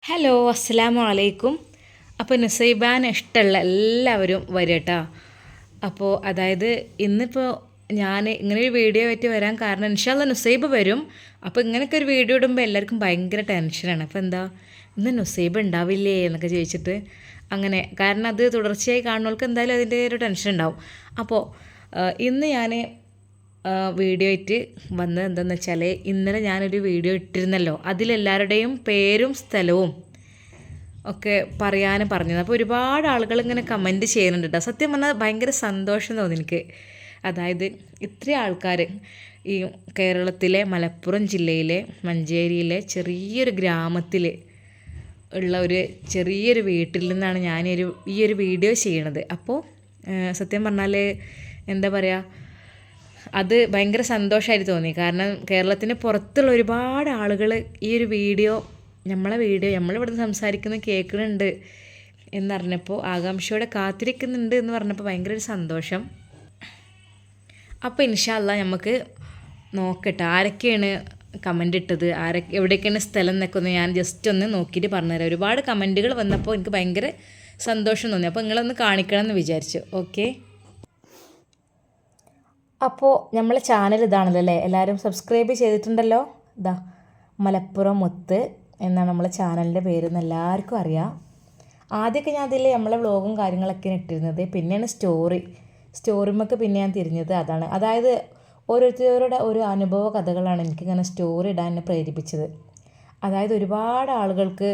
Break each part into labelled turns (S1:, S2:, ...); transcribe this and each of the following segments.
S1: Hello അസ്സലാമു അലൈക്കും. അപ്പോൾ നുസൈബാന് ഇഷ്ടമുള്ള എല്ലാവരും വരും കേട്ടോ. അപ്പോൾ അതായത് ഇന്നിപ്പോൾ ഞാൻ ഇങ്ങനൊരു വീഡിയോ ആയിട്ട് വരാൻ കാരണം ഇൻഷാല്ല നുസൈബ് വരും. അപ്പോൾ ഇങ്ങനെയൊക്കെ ഒരു വീഡിയോ ഇടുമ്പോൾ എല്ലാവർക്കും ഭയങ്കര ടെൻഷനാണ്. അപ്പോൾ എന്താ ഇന്ന് നുസൈബ് ഉണ്ടാവില്ലേ എന്നൊക്കെ ചോദിച്ചിട്ട് അങ്ങനെ, കാരണം അത് തുടർച്ചയായി കാണുന്നവർക്ക് എന്തായാലും അതിൻ്റെ ഒരു ടെൻഷൻ ഉണ്ടാവും. അപ്പോൾ ഇന്ന് ഞാൻ വീഡിയോ ആയിട്ട് വന്നത് എന്താണെന്ന് വെച്ചാൽ, ഇന്നലെ ഞാനൊരു വീഡിയോ ഇട്ടിരുന്നല്ലോ, അതിലെല്ലാവരുടെയും പേരും സ്ഥലവും ഒക്കെ പറയാനും പറഞ്ഞത്. അപ്പോൾ ഒരുപാട് ആളുകൾ ഇങ്ങനെ കമൻറ്റ് ചെയ്യുന്നുണ്ട് കേട്ടോ. സത്യം പറഞ്ഞാൽ ഭയങ്കര സന്തോഷം തോന്നി എനിക്ക്. അതായത് ഇത്രയും ആൾക്കാർ ഈ കേരളത്തിലെ മലപ്പുറം ജില്ലയിലെ മഞ്ചേരിയിലെ ചെറിയൊരു ഗ്രാമത്തിൽ ഉള്ള ഒരു ചെറിയൊരു വീട്ടിൽ നിന്നാണ് ഈ ഒരു വീഡിയോ ചെയ്യണത്. അപ്പോൾ സത്യം പറഞ്ഞാൽ എന്താ പറയുക, അത് ഭയങ്കര സന്തോഷമായിട്ട് തോന്നി. കാരണം കേരളത്തിന് പുറത്തുള്ള ഒരുപാട് ആളുകൾ ഈ ഒരു വീഡിയോ നമ്മളിവിടുന്ന് സംസാരിക്കുന്ന കേൾക്കുന്നുണ്ട് എന്നറിഞ്ഞപ്പോൾ, ആകാംക്ഷയോടെ കാത്തിരിക്കുന്നുണ്ട് എന്ന് പറഞ്ഞപ്പോൾ ഭയങ്കര ഒരു സന്തോഷം. അപ്പോൾ ഇൻഷാ അല്ലാഹ് നമുക്ക് നോക്കട്ടെ ആരൊക്കെയാണ് കമൻ്റ് ഇട്ടത്, എവിടെയൊക്കെയാണ് സ്ഥലം എന്നൊക്കെ ഒന്ന് ഞാൻ ജസ്റ്റ് ഒന്ന് നോക്കിയിട്ട് പറഞ്ഞുതരാം. ഒരുപാട് കമൻറ്റുകൾ വന്നപ്പോൾ എനിക്ക് ഭയങ്കര സന്തോഷം തോന്നി. അപ്പോൾ നിങ്ങളൊന്ന് കാണിക്കണം എന്ന് വിചാരിച്ചു. ഓക്കെ, അപ്പോൾ നമ്മളെ ചാനൽ ഇതാണല്ലോ അല്ലേ, എല്ലാവരും സബ്സ്ക്രൈബ് ചെയ്തിട്ടുണ്ടല്ലോ. ഇതാ മലപ്പുറം മുത്ത് എന്നാണ് നമ്മളെ ചാനലിൻ്റെ പേരെന്ന് എല്ലാവർക്കും അറിയാം. ആദ്യമൊക്കെ ഞാൻ അതിൽ നമ്മളെ വ്ളോഗും കാര്യങ്ങളൊക്കെയാണ് ഇട്ടിരുന്നത്. പിന്നെയാണ് സ്റ്റോറിമൊക്കെ പിന്നെ ഞാൻ തിരിഞ്ഞത് അതാണ്. അതായത് ഓരോരുത്തരുടെ ഒരു അനുഭവ കഥകളാണ് എനിക്കിങ്ങനെ സ്റ്റോറി ഇടാൻ എന്നെ പ്രേരിപ്പിച്ചത്. അതായത് ഒരുപാട് ആളുകൾക്ക്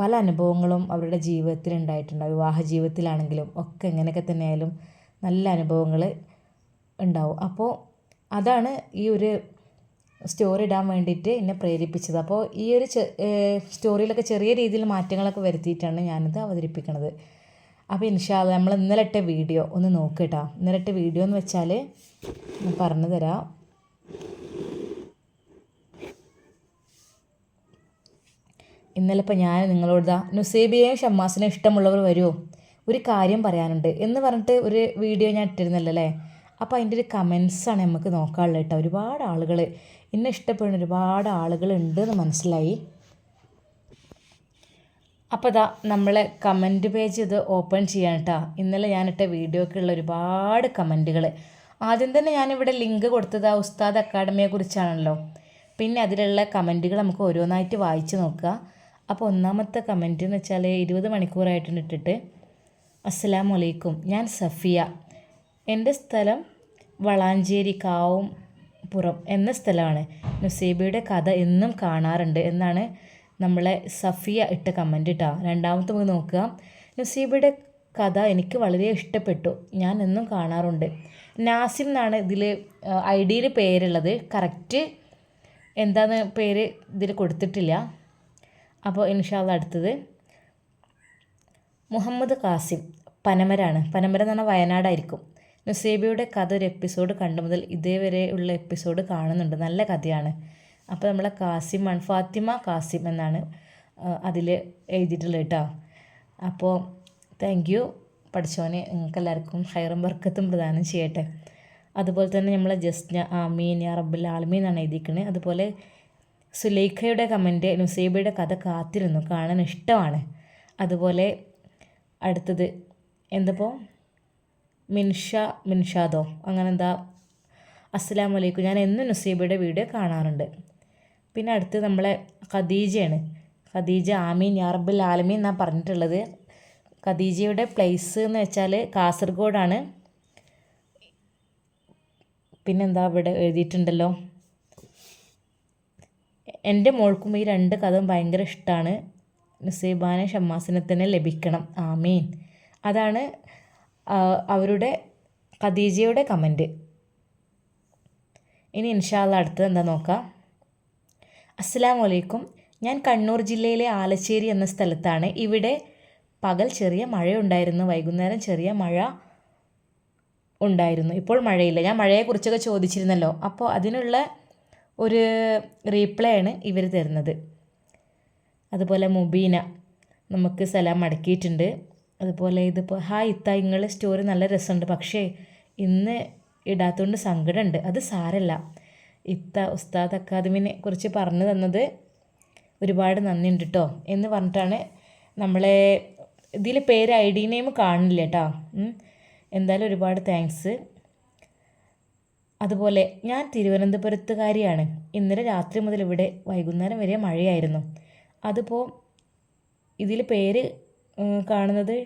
S1: പല അനുഭവങ്ങളും അവരുടെ ജീവിതത്തിൽ ഉണ്ടായിട്ടുണ്ടാവും. വിവാഹ ജീവിതത്തിലാണെങ്കിലും ഒക്കെ എങ്ങനെയൊക്കെ തന്നെയായാലും നല്ല അനുഭവങ്ങൾ ഉണ്ടാവും. അപ്പോൾ അതാണ് ഈ ഒരു സ്റ്റോറി ഇടാൻ വേണ്ടിയിട്ട് എന്നെ പ്രേരിപ്പിച്ചത്. അപ്പോൾ ഈ ഒരു സ്റ്റോറിയിലൊക്കെ ചെറിയ രീതിയിൽ മാറ്റങ്ങളൊക്കെ വരുത്തിയിട്ടാണ് ഞാനിത് അവതരിപ്പിക്കുന്നത്. അപ്പോൾ ഇൻഷാ അല്ലാഹ് നമ്മൾ ഇന്നലെ ഇട്ട വീഡിയോ ഒന്ന് നോക്കട്ടോ. ഇന്നലെ ഇട്ട വീഡിയോ എന്ന് വെച്ചാൽ ഞാൻ പറഞ്ഞു തരാം. ഇന്നലെ ഇപ്പോൾ ഞാൻ നിങ്ങളോട് നുസൈബിയെയും ഷമ്മാസിനെയും ഇഷ്ടമുള്ളവർ വരുമോ, ഒരു കാര്യം പറയാനുണ്ട് എന്ന് പറഞ്ഞിട്ട് ഒരു വീഡിയോ ഞാൻ ഇട്ടിരുന്നല്ലോ അല്ലേ. അപ്പോൾ അതിൻ്റെ ഒരു കമൻസാണ് നമുക്ക് നോക്കാനുള്ളത് കേട്ടോ. ഒരുപാട് ആളുകൾ എന്നെ ഇഷ്ടപ്പെടുന്ന ഒരുപാട് ആളുകൾ ഉണ്ടെന്ന് മനസ്സിലായി. അപ്പോൾ ഇതാ നമ്മളെ കമൻറ്റ് പേജ് ഇത് ഓപ്പൺ ചെയ്യാൻ കേട്ടോ. ഇന്നലെ ഞാനിട്ട വീഡിയോക്കുള്ള ഒരുപാട് കമൻറ്റുകൾ. ആദ്യം തന്നെ ഞാനിവിടെ ലിങ്ക് കൊടുത്തത് ആ ഉസ്താദ് അക്കാഡമിയെക്കുറിച്ചാണല്ലോ. പിന്നെ അതിലുള്ള കമൻറ്റുകൾ നമുക്ക് ഓരോന്നായിട്ട് വായിച്ച് നോക്കുക. അപ്പോൾ ഒന്നാമത്തെ കമൻറ്റ് എന്ന് വെച്ചാൽ 20 മണിക്കൂറായിട്ടുണ്ട് ഇട്ടിട്ട്. അസ്സലാമു അലൈക്കും, ഞാൻ സഫിയ, എൻ്റെ സ്ഥലം വളാഞ്ചേരി കാവുംപുറം എന്ന സ്ഥലമാണ്. നുസൈബയുടെ കഥ എന്നും കാണാറുണ്ട് എന്നാണ് നമ്മളെ സഫിയ ഇട്ട കമൻറ്റ് കേട്ടോ. രണ്ടാമത്തെ നമുക്ക് നോക്കുക. നുസൈബയുടെ കഥ എനിക്ക് വളരെ ഇഷ്ടപ്പെട്ടു, ഞാൻ എന്നും കാണാറുണ്ട്. നാസിം എന്നാണ് ഇതിൽ ഐഡിയിൽ പേരുള്ളത്. കറക്റ്റ് എന്താന്ന് പേര് ഇതിൽ കൊടുത്തിട്ടില്ല. അപ്പോൾ ഇൻഷാ അല്ലാഹ് അടുത്തത് മുഹമ്മദ് കാസിം, പനമരാണ്. പനമര എന്ന് പറഞ്ഞാൽ വയനാടായിരിക്കും. നുസൈബയുടെ കഥ ഒരു എപ്പിസോഡ് കണ്ടു മുതൽ ഇതേവരെ ഉള്ള എപ്പിസോഡ് കാണുന്നുണ്ട്, നല്ല കഥയാണ്. അപ്പോൾ നമ്മളെ കാസിമാണ്, ഫാത്തിമ കാസിം എന്നാണ് അതിൽ എഴുതിയിട്ടുള്ളത് കേട്ടോ. അപ്പോൾ താങ്ക് യു, പഠിച്ചോനെ നിങ്ങൾക്ക് എല്ലാവർക്കും ഹൈറും ബർക്കത്തും പ്രദാനം ചെയ്യട്ടെ. അതുപോലെ തന്നെ നമ്മളെ ജസ്ന ആമീൻ യാ റബ്ബുൽ ആലമീൻ എന്നാണ് എഴുതിയിരിക്കുന്നത്. അതുപോലെ സുലൈഖയുടെ കമൻറ്റ്, നുസൈബയുടെ കഥ കാത്തിരുന്നു, കാണാൻ ഇഷ്ടമാണ്. അതുപോലെ അടുത്തത് എന്തപ്പോൾ മിൻഷാദോ അങ്ങനെ എന്താ, അസ്സലാമു അലൈക്കും, ഞാൻ എന്നും നുസൈബയുടെ വീഡിയോ കാണാറുണ്ട്. പിന്നെ അടുത്ത് നമ്മളെ ഖദീജയാണ്. ഖദീജ ആമീൻ യാ റബ്ബുൽ ആലമീൻ എന്നാണ് പറഞ്ഞിട്ടുള്ളത്. ഖദീജയുടെ പ്ലേസ് എന്ന് വെച്ചാൽ കാസർഗോഡാണ്. പിന്നെന്താ ഇവിടെ എഴുതിയിട്ടുണ്ടല്ലോ, എൻ്റെ മോൾക്കും ഈ 2 കഥയും ഭയങ്കര ഇഷ്ടമാണ്, നുസൈബാനെ ഷമ്മാസിനെ തന്നെ ലഭിക്കണം, ആമീൻ. അതാണ് അവരുടെ ഖദീജയുടെ കമൻറ്റ്. ഇനി ഇൻഷാ അല്ലാഹ് അടുത്തത് എന്താ നോക്കാം. അസ്സലാമു അലൈക്കും, ഞാൻ കണ്ണൂർ ജില്ലയിലെ ആലശ്ശേരി എന്ന സ്ഥലത്താണ്. ഇവിടെ പകൽ ചെറിയ മഴയുണ്ടായിരുന്നു, വൈകുന്നേരം ചെറിയ മഴ ഉണ്ടായിരുന്നു, ഇപ്പോൾ മഴയില്ല. ഞാൻ മഴയെക്കുറിച്ചൊക്കെ ചോദിച്ചിരുന്നല്ലോ, അപ്പോൾ അതിനുള്ള ഒരു റീപ്ലൈ ആണ് ഇവർ തരുന്നത്. അതുപോലെ മുബീന നമുക്ക് സലാം മടക്കിയിട്ടുണ്ട്. അതുപോലെ ഇതിപ്പോൾ ഹായ് ഇത്ത, നിങ്ങളുടെ സ്റ്റോറി നല്ല രസമുണ്ട്, പക്ഷേ ഇന്ന് ഇടാത്തതുകൊണ്ട് സങ്കടമുണ്ട്. അത് സാരല്ല ഇത്ത, ഉസ്താദ് അക്കാദമിനെ കുറിച്ച് പറഞ്ഞു തന്നത് ഒരുപാട് നന്ദിയുണ്ട് കേട്ടോ എന്ന് പറഞ്ഞിട്ടാണ് നമ്മളെ ഇതിൽ പേര് ഐ ഡി നെയിം കാണില്ല കേട്ടോ. എന്തായാലും ഒരുപാട് താങ്ക്സ്. അതുപോലെ ഞാൻ തിരുവനന്തപുരത്തുകാരിയാണ്. ഇന്നലെ രാത്രി മുതൽ ഇവിടെ വൈകുന്നേരം വരെ മഴയായിരുന്നു. അതിപ്പോൾ ഇതിൽ പേര് കാണുന്നത്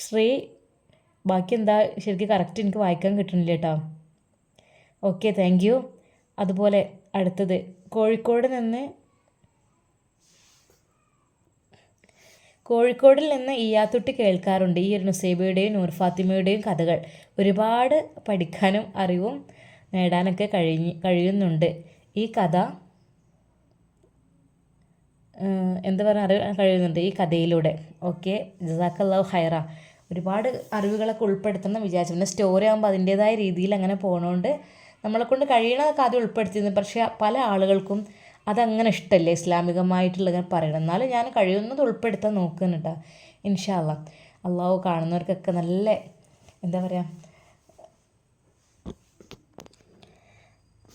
S1: ശ്രീ, ബാക്കി എന്താ ശരിക്കും കറക്റ്റ് എനിക്ക് വായിക്കാൻ കിട്ടുന്നില്ല കേട്ടോ. Okay, thank you. അതുപോലെ അടുത്തത് കോഴിക്കോടിൽ നിന്ന് ഇയാത്തുട്ടി കേൾക്കാറുണ്ട്. ഈ ഒരു നുസൈബയുടെയും നൂർ ഫാത്തിമയുടെയും കഥകൾ ഒരുപാട് പഠിക്കാനും അറിവും നേടാനൊക്കെ കഴിയുന്നുണ്ട്. ഈ കഥ എന്താ പറയുക, അറിയാൻ കഴിയുന്നുണ്ട് ഈ കഥയിലൂടെ. ഓക്കെ, ജസാക്കല്ലാഹു ഹൈറ. ഒരുപാട് അറിവുകളൊക്കെ ഉൾപ്പെടുത്തുന്ന വിചാരിച്ചു. പിന്നെ സ്റ്റോറി ആകുമ്പോൾ അതിൻ്റേതായ രീതിയിൽ അങ്ങനെ പോകണോണ്ട് നമ്മളെക്കൊണ്ട് കഴിയണതൊക്കെ ആദ്യം ഉൾപ്പെടുത്തിയിരുന്നു. പക്ഷേ പല ആളുകൾക്കും അതങ്ങനെ ഇഷ്ടമല്ലേ ഇസ്ലാമികമായിട്ടുള്ള പറയണം. എന്നാലും ഞാൻ കഴിയുന്നത് ഉൾപ്പെടുത്താൻ നോക്കുന്നുണ്ട് ഇൻഷാ അല്ലാഹ്. അള്ളാഹു കാണുന്നവർക്കൊക്കെ നല്ല എന്താ പറയുക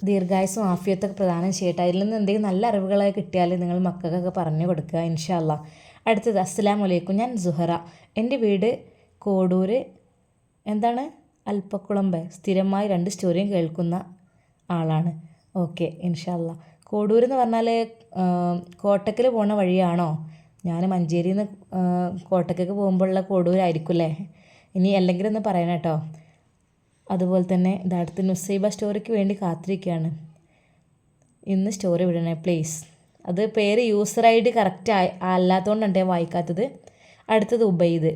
S1: ദീർഘായുസ്സും ആഫിയത്തൊക്കെ പ്രദാനം ചെയ്യട്ടെ. അതിൽ നിന്ന് എന്തെങ്കിലും നല്ല അറിവുകളായി കിട്ടിയാൽ നിങ്ങൾ മക്കൾക്കൊക്കെ പറഞ്ഞു കൊടുക്കുക ഇൻഷാ അല്ലാഹ്. അടുത്തത് അസ്സലാമു അലൈക്കും. ഞാൻ സുഹറ. എൻ്റെ വീട് കോഡൂർ അൽപ്പക്കുളമ്പ്. സ്ഥിരമായി 2 സ്റ്റോറിയും കേൾക്കുന്ന ആളാണ്. ഓക്കെ, ഇൻഷാ അല്ലാഹ്. കോഡൂർ എന്ന് പറഞ്ഞാൽ കോട്ടക്കൽ പോണ വഴിയാണോ? ഞാൻ മഞ്ചേരിയിൽ നിന്ന് കോട്ടക്കലേക്ക് പോകുമ്പോഴുള്ള കോഡൂരായിരിക്കും അല്ലേ? ഇനി അല്ലെങ്കിൽ ഒന്ന് പറയണം കേട്ടോ. അതുപോലെ തന്നെ അടുത്ത് നുസൈബ സ്റ്റോറിക്ക് വേണ്ടി കാത്തിരിക്കുകയാണ്. ഇന്ന് സ്റ്റോറി വിടണേ പ്ലീസ്. അത് പേര് യൂസർ ഐ ഡി കറക്റ്റ് അല്ലാത്തതുകൊണ്ടാണ് ഞാൻ വായിക്കാത്തത്. അടുത്തത് ഉബൈദ്.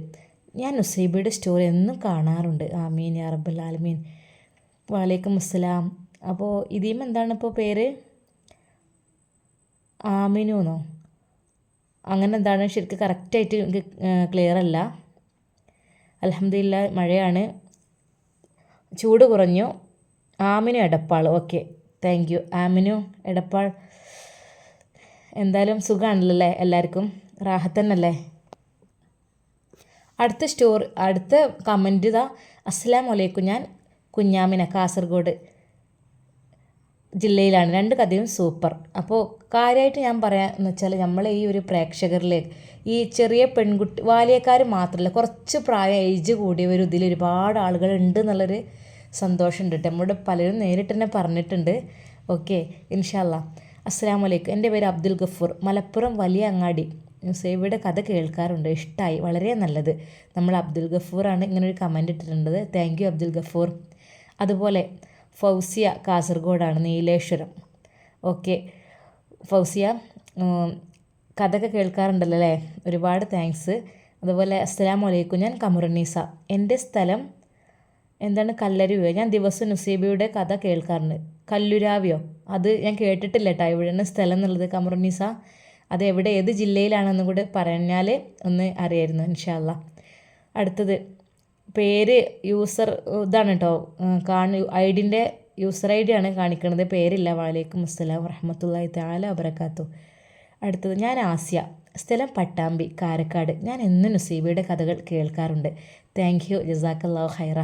S1: ഞാൻ നുസൈബയുടെ സ്റ്റോറി എന്നും കാണാറുണ്ട്. ആമീൻ യാ റബ്ബൽ ആലമീൻ. വലൈക്കും അസ്സലാം. അപ്പോൾ ഇതിലും എന്താണ് ഇപ്പോൾ പേര്? ആമിനുന്നോ അങ്ങനെ എന്താണ് ശരിക്കും കറക്റ്റായിട്ട് എനിക്ക് ക്ലിയർ അല്ല. അൽഹംദുലില്ലാ മഴയാണ്, ചൂട് കുറഞ്ഞു. Aminu Edappal. Okay, thank you Aminu Edappal. എന്തായാലും സുഖമാണല്ലോ അല്ലേ എല്ലാവർക്കും? റാഹത്തന്നല്ലേ? അടുത്ത കമൻറ്റ് ഇതാ. അസ്സലാമു അലൈക്കും. ഞാൻ കുഞ്ഞാമിന, കാസർഗോഡ് ജില്ലയിലാണ്. 2 കഥയും സൂപ്പർ. അപ്പോൾ കാര്യമായിട്ട് ഞാൻ പറയാമെന്ന് വെച്ചാൽ നമ്മളെ ഈ ഒരു പ്രേക്ഷകരിലേക്ക് ഈ ചെറിയ പെൺകുട്ടി ബാല്യക്കാർ മാത്രമല്ല, കുറച്ച് ഏജ് കൂടിയവർ ഇതിൽ ഒരുപാട് ആളുകൾ ഉണ്ട് എന്നുള്ളൊരു സന്തോഷമുണ്ട് കേട്ടോ. നമ്മളുടെ പലരും നേരിട്ട് തന്നെ പറഞ്ഞിട്ടുണ്ട്. ഓക്കെ, ഇൻഷാ അല്ലാഹ്. അസ്സലാമു അലൈക്കും. എൻ്റെ പേര് അബ്ദുൽ ഗഫൂർ, മലപ്പുറം വലിയ അങ്ങാടി. നുസൈബയുടെ കഥ കേൾക്കാറുണ്ട്, ഇഷ്ടമായി, വളരെ നല്ലത്. നമ്മൾ അബ്ദുൽ ഗഫൂറാണ് ഇങ്ങനൊരു കമൻറ്റ് ഇട്ടിട്ടുള്ളത്. Thank you Abdul Gafoor. അതുപോലെ ഫൗസിയ കാസർഗോഡാണ്, നീലേശ്വരം. ഓക്കെ ഫൗസിയ, കഥയൊക്കെ കേൾക്കാറുണ്ടല്ലോ അല്ലേ? ഒരുപാട് താങ്ക്സ്. അതുപോലെ അസ്സലാമു അലൈക്കും. ഞാൻ കമറുന്നീസ. എൻ്റെ സ്ഥലം കല്ലരുവിയോ? ഞാൻ ദിവസം നുസൈബയുടെ കഥ കേൾക്കാറുണ്ട്. കല്ലുരാവിയോ? അത് ഞാൻ കേട്ടിട്ടില്ല കേട്ടോ. എവിടെയാണ് സ്ഥലം എന്നുള്ളത് കമറുന്നീസ? അത് എവിടെ, ഏത് ജില്ലയിലാണെന്നും കൂടെ പറഞ്ഞാൽ ഒന്ന് അറിയായിരുന്നു ഇൻഷാ അല്ലാഹ്. അടുത്തത് പേര് യൂസർ ഇതാണ് കേട്ടോ, ഐഡിൻ്റെ യൂസർ ഐ ഡി ആണ് കാണിക്കുന്നത്, പേരില്ല. വലൈക്കും അസ്സലാം വറഹ്മത്തുള്ളാഹി തആല വബറകാതുഹു. അടുത്തത് ഞാൻ ആസ്യ, സ്ഥലം പട്ടാമ്പി കാരക്കാട്. ഞാൻ എന്നും നുസൈബയുടെ കഥകൾ കേൾക്കാറുണ്ട്. താങ്ക് യു, ജസാക്കല്ലാഹു ഹൈറ.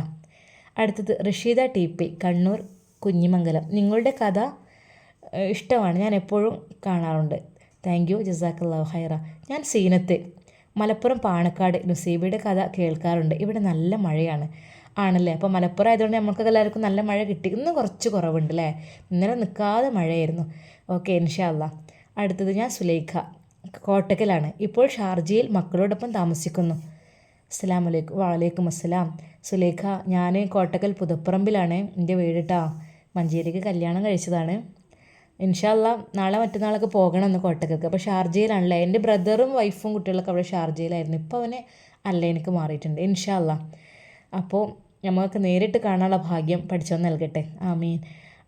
S1: അടുത്തത് റഷീദ TP, കണ്ണൂർ കുഞ്ഞിമംഗലം. നിങ്ങളുടെ കഥ ഇഷ്ടമാണ്, ഞാൻ എപ്പോഴും കാണാറുണ്ട്. താങ്ക് യു, ജസാക്കല്ലാഹു ഹൈറ. ഞാൻ സീനത്ത്, മലപ്പുറം പാണക്കാട്. നുസൈബയുടെ കഥ കേൾക്കാറുണ്ട്. ഇവിടെ നല്ല മഴയാണ്. ആണല്ലേ? അപ്പോൾ മലപ്പുറം ആയതുകൊണ്ട് നമുക്കൊക്കെ എല്ലാവർക്കും നല്ല മഴ കിട്ടി. ഇന്ന് കുറച്ച് കുറവുണ്ട് അല്ലേ? ഇന്നലെ നിൽക്കാതെ മഴയായിരുന്നു. ഓക്കെ, ഇൻഷാ അല്ലാഹ്. അടുത്തത് ഞാൻ സുലൈഖ, കോട്ടക്കലാണ്. ഇപ്പോൾ ഷാർജയിൽ മക്കളോടൊപ്പം താമസിക്കുന്നു. അസ്സലാമു അലൈക്കും. വലൈക്കും അസ്സലാം. സുലൈഖ, ഞാൻ കോട്ടക്കൽ പുതപ്പറമ്പിലാണ് എൻ്റെ വീട് കേട്ടോ. മഞ്ചേരിക്ക് കല്യാണം കഴിച്ചതാണ്. ഇൻഷാ അല്ലാഹ് നാളെ മറ്റന്നാളൊക്കെ പോകണം ഒന്ന് കോട്ടക്കൽക്ക്. അപ്പോൾ ഷാർജയിലാണല്ലേ? എൻ്റെ ബ്രദറും വൈഫും കുട്ടികളൊക്കെ അവിടെ ഷാർജയിലായിരുന്നു. ഇപ്പോൾ അവന് അല്ലൈനിക്ക് മാറിയിട്ടുണ്ട് ഇൻഷാ അല്ലാഹ്. അപ്പോൾ നമുക്ക് നേരിട്ട് കാണാനുള്ള ഭാഗ്യം പഠിച്ചോ നൽകട്ടെ. ആമീൻ.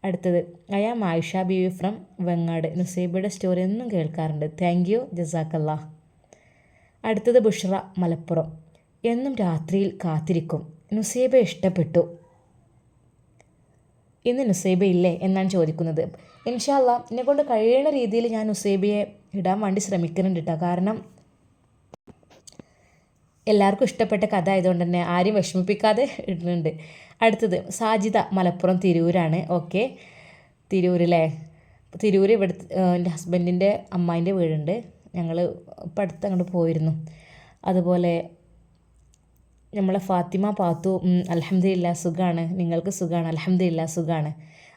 S1: അടുത്തത് അയാം ആയിഷ ബീവി ഫ്രം വെങ്ങാട്. നുസൈബയുടെ സ്റ്റോറി എന്നും കേൾക്കാറുണ്ട്. താങ്ക് യു, ജസാക്കല്ലാഹ്. അടുത്തത് ബുഷ്റ, മലപ്പുറം. എന്നും രാത്രിയിൽ കാത്തിരിക്കും. നുസൈബ ഇഷ്ടപ്പെട്ടു. ഇന്ന് നുസൈബ ഇല്ലേ എന്നാണ് ചോദിക്കുന്നത്. ഇൻഷാ അല്ലാഹ് എന്നെക്കൊണ്ട് കഴിയുന്ന രീതിയിൽ ഞാൻ നുസൈബയെ ഇടാൻ വേണ്ടി ശ്രമിക്കുന്നുണ്ട് കേട്ടോ. കാരണം എല്ലാവർക്കും ഇഷ്ടപ്പെട്ട കഥ ആയതുകൊണ്ട് തന്നെ ആരും വിഷമിപ്പിക്കാതെ ഇടുന്നുണ്ട്. അടുത്തത് സാജിദ, മലപ്പുറം തിരൂരാണ്. ഓക്കെ, തിരൂരിലെ തിരൂർ ഇവിടുത്തെ എൻ്റെ ഹസ്ബൻഡിൻ്റെ അമ്മായിൻ്റെ വീടുണ്ട്. ഞങ്ങൾ ഇപ്പം അടുത്ത് അങ്ങോട്ട് പോയിരുന്നു. അതുപോലെ നമ്മളെ ഫാത്തിമ പാത്തു അൽഹംദുലില്ലാ സുഖമാണ്, നിങ്ങൾക്ക് സുഖമാണ്, അൽഹംദുലില്ലാ സുഖമാണ്.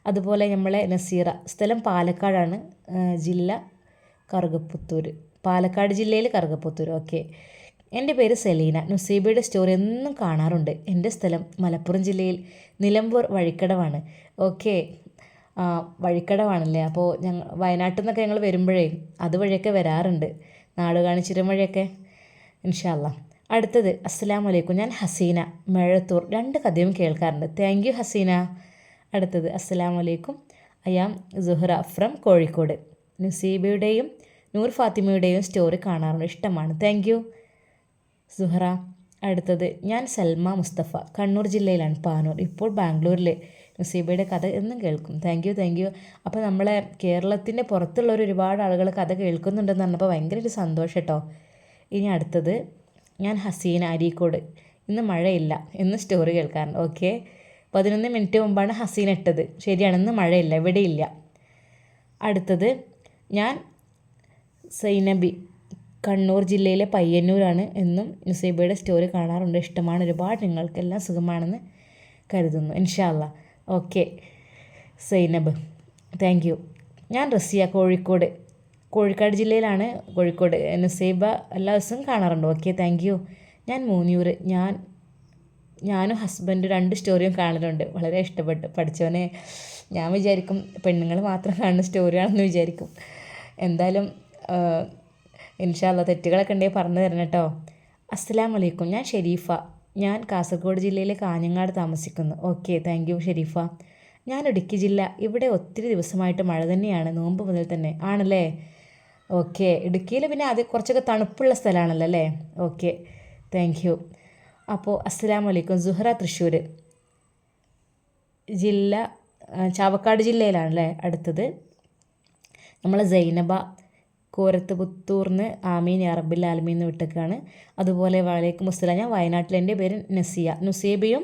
S1: അതുപോലെ നമ്മളെ നസീറ, സ്ഥലം പാലക്കാടാണ്, ജില്ല കറുകപ്പുത്തൂർ, പാലക്കാട് ജില്ലയിൽ കറുകപ്പുത്തൂർ. ഓക്കെ. എൻ്റെ പേര് സെലീന. നുസൈബയുടെ സ്റ്റോറി എന്നും കാണാറുണ്ട്. എൻ്റെ സ്ഥലം മലപ്പുറം ജില്ലയിൽ നിലമ്പൂർ വഴിക്കടവാണ്. ഓക്കെ. വഴിക്കടവാണല്ലേ. അപ്പോൾ വയനാട്ടിൽ നിന്നൊക്കെ ഞങ്ങൾ വരുമ്പോഴേ അതുവഴിയൊക്കെ വരാറുണ്ട്, നാടുകാണി ചുരം വഴിയൊക്കെ. ഇൻഷാ അല്ലാ. അടുത്തത് അസ്സലാമു അലൈക്കും, ഞാൻ ഹസീന മേഴത്തൂർ, 2 കഥയും കേൾക്കാറുണ്ട്. Thank you Haseena. അടുത്തത് അസ്സലാമു അലൈക്കും, I am Suhra from Kozhikode. നുസൈബയുടെയും നൂർ ഫാത്തിമയുടെയും സ്റ്റോറി കാണാറുണ്ട്, ഇഷ്ടമാണ്. Thank you Suhra. അടുത്തത് ഞാൻ സൽമ മുസ്തഫ, കണ്ണൂർ ജില്ലയിലാണ്, പാനൂർ, ഇപ്പോൾ ബാംഗ്ലൂരിൽ. നുസൈബയുടെ കഥ എന്നും കേൾക്കും. Thank you. അപ്പോൾ നമ്മളെ കേരളത്തിൻ്റെ പുറത്തുള്ളവർ ഒരുപാട് ആളുകൾ കഥ കേൾക്കുന്നുണ്ടെന്ന് പറഞ്ഞപ്പോൾ ഭയങ്കര ഒരു സന്തോഷം കേട്ടോ. ഇനി അടുത്തത് ഞാൻ ഹസീന അരീക്കോട്, ഇന്ന് മഴയില്ല എന്ന് സ്റ്റോറി കേൾക്കാറുണ്ട്. ഓക്കെ. 11 മിനിറ്റ് മുമ്പാണ് ഹസീന ഇട്ടത്. ശരിയാണ്, ഇന്ന് മഴയില്ല, എവിടെയില്ല. അടുത്തത് ഞാൻ സൈനബി, കണ്ണൂർ ജില്ലയിലെ പയ്യന്നൂരാണ്, എന്നും നുസൈബയുടെ സ്റ്റോറി കാണാറുണ്ട്, ഇഷ്ടമാണ് ഒരുപാട്, നിങ്ങൾക്കെല്ലാം സുഖമാണെന്ന് കരുതുന്നു, ഇൻഷാ അല്ലാ. Okay Zainab, thank you. ഞാൻ റസിയ, കോഴിക്കോട് ജില്ലയിലാണ്, കോഴിക്കോട്. നുസൈബ എല്ലാ ദിവസവും കാണാറുണ്ട്. Okay, thank you. ഞാൻ മൂന്നിയൂർ, ഞാനും ഹസ്ബൻഡ് 2 സ്റ്റോറിയും കാണലുണ്ട്, വളരെ ഇഷ്ടപ്പെട്ടു. പഠിച്ചവനെ, ഞാൻ വിചാരിക്കും പെണ്ണുങ്ങൾ മാത്രം കാണുന്ന സ്റ്റോറിയാണെന്ന് വിചാരിക്കും. എന്തായാലും ഇൻഷാ അല്ലാ തെറ്റുകളൊക്കെ ഉണ്ടെങ്കിൽ പറഞ്ഞു തരണം കേട്ടോ. അസ്സലാമു അലൈക്കും, ഞാൻ ഷെരീഫ, ഞാൻ കാസർഗോഡ് ജില്ലയിലെ കാഞ്ഞങ്ങാട് താമസിക്കുന്നു. Okay, thank U Shareefa. ഞാൻ ഇടുക്കി ജില്ല, ഇവിടെ ഒത്തിരി ദിവസമായിട്ട് മഴ തന്നെയാണ്, നോമ്പ് മുതൽ തന്നെ ആണല്ലേ. ഓക്കെ. ഇടുക്കിയിൽ പിന്നെ അത് കുറച്ചൊക്കെ തണുപ്പുള്ള സ്ഥലമാണല്ലോ അല്ലേ. Okay, thank U. അപ്പോൾ അസ്സലാമു അലൈക്കും, സുഹ്റ തൃശ്ശൂർ ജില്ല, ചാവക്കാട് ജില്ലയിലാണല്ലേ. അടുത്തത് നമ്മൾ സൈനബ കോരത്ത് പുത്തൂർന്ന്, ആമീൻ യാ റബ്ബിൽ ആലമീൻ എന്ന് വിട്ടൊക്കെയാണ്. അതുപോലെ വലൈക്കും മുസ്സലാം, ഞാൻ വയനാട്ടിൽ, എൻ്റെ പേര് നസിയ. നുസൈബയും